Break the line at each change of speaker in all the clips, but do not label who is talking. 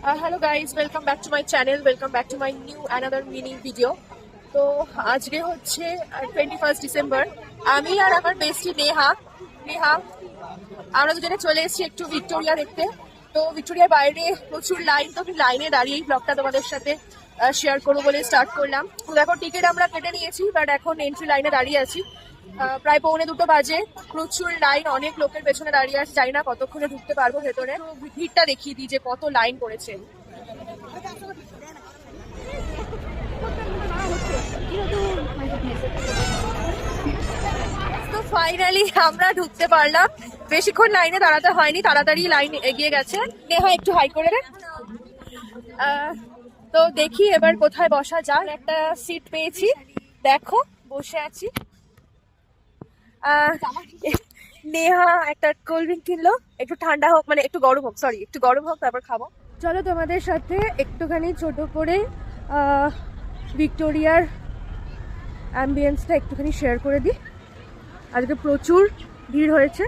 Hello guys, welcome back to my channel, welcome back to my new another mini video. তো আজকে হচ্ছে 21 December. আমি আর আমার বেস্টি নেহা নেহা আমরা দুজনে চলে এসেছি একটু ভিক্টোরিয়া দেখতে। তো ভিক্টোরিয়ার বাইরে প্রচুর লাইন, তো আমি লাইনে দাঁড়িয়ে এই ব্লগটা তোমাদের সাথে শেয়ার করবো বলে স্টার্ট করলাম। তো দেখো, টিকিট আমরা কেটে নিয়েছি, বাট এখন এন্ট্রি লাইনে দাঁড়িয়ে আছি। প্রায় 1:45 বাজে। প্রচুর লাইন, অনেক লোকের পেছনে দাঁড়িয়ে আছে, জানি না কতক্ষণে ঢুকতে পারবো ভেতরে। তো ভিড়টা দেখিয়ে দিই যে কত লাইন পড়েছে। তো ফাইনালি আমরা ঢুকতে পারলাম। বেশিক্ষণ লাইনে দাঁড়াতে হয়নি, তাড়াতাড়ি লাইন এগিয়ে গেছে। নেহা একটু হাই করে রে। তো দেখি এবার কোথায় বসা যায়। একটা সিট পেয়েছি, দেখো বসে আছি। নেহা একটা কোল্ড ড্রিঙ্ক কিনলো, একটু ঠান্ডা হোক, মানে একটু গরম হোক, সরি একটু গরম হোক, তারপর খাবো। চলো তোমাদের সাথে একটুখানি ছোট করে ভিক্টোরিয়ার অ্যাম্বিয়েন্সটা একটুখানি শেয়ার করে দিই। আজকে প্রচুর ভিড় হয়েছে।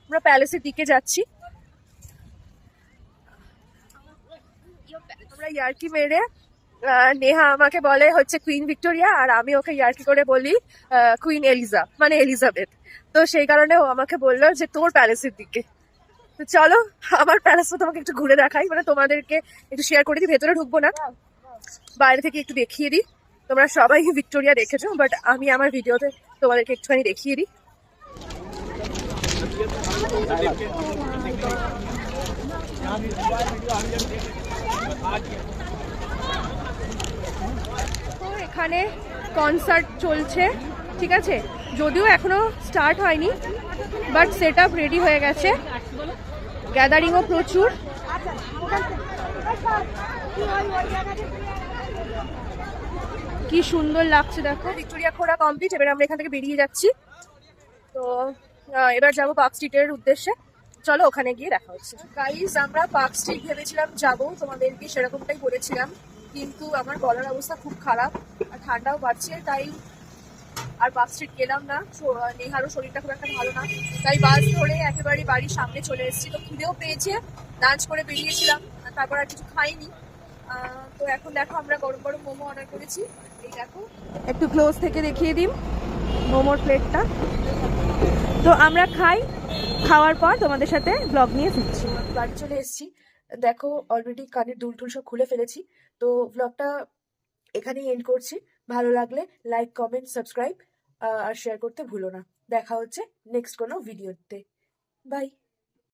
আমরা প্যালেসের দিকে যাচ্ছি। আমরা ইয়ার্কি মেরে নেহা আমাকে বলে হচ্ছে কুইন ভিক্টোরিয়া, আর আমি ওকে ইয়ার্কি করে বলি কুইন এলিজা, মানে এলিজাবেথ। তো সেই কারণে ও আমাকে বললো যে তোর প্যালেসের দিকে। তো চলো আমার প্যালেসটা তোমাকে একটু ঘুরে দেখাই, মানে তোমাদেরকে একটু শেয়ার করে দিই। ভেতরে ঢুকবো না, বাইরে থেকে একটু দেখিয়ে দিই। তোমরা সবাই ভিক্টোরিয়া দেখেছো, বাট আমি আমার ভিডিওতে তোমাদেরকে একটুখানি দেখিয়ে দিই। তো এখানে কনসার্ট চলছে, ঠিক আছে, যদিও এখনো স্টার্ট হয়নি, বাট সেট আপ রেডি হয়ে গেছে। গ্যাদারিংও প্রচুর। কি সুন্দর লাগছে দেখো। ভিক্টোরিয়া ঘোরা কমপ্লিট, এবার আমরা এখান থেকে বেরিয়ে যাচ্ছি। তো এবার যাবো পার্ক স্ট্রিটের উদ্দেশ্যে। চলো ওখানে গিয়ে দেখা হচ্ছে। গাইস, আমরা পার্ক স্ট্রিট ভেবেছিলাম যাবো, তোমাদেরকে সেরকমটাই বলেছিলাম, কিন্তু আমার গলার অবস্থা খুব খারাপ আর ঠান্ডাও বাড়ছে, তাই আর পার্ক স্ট্রিট গেলাম না। নেহারও শরীরটা খুব একটা ভালো না, তাই বাস ধরে একেবারে বাড়ির সামনে চলে এসেছি। তো খিদেও পেয়েছে, লাঞ্চ করে বেরিয়েছিলাম, তারপর আর কিছু খাইনি। তো এখন দেখো আমরা গরম গরম মোমো অর্ডার করেছি। এই দেখো, একটু ক্লোজ থেকে দেখিয়ে দিই মোমোর প্লেটটা। তো আমরা খাওয়ার পর তোমাদের সাথে ব্লগ নিয়ে ফিরছি। বাড়ি চলে এসেছি, দেখো অলরেডি কানের দুল টুল সব খুলে ফেলেছি। তো ব্লগটা এখানেই এন্ড করছি। ভালো লাগলে লাইক, কমেন্ট, সাবস্ক্রাইব আর শেয়ার করতে ভুলো না। দেখা হচ্ছে নেক্সট কোনো ভিডিওতে। বাই।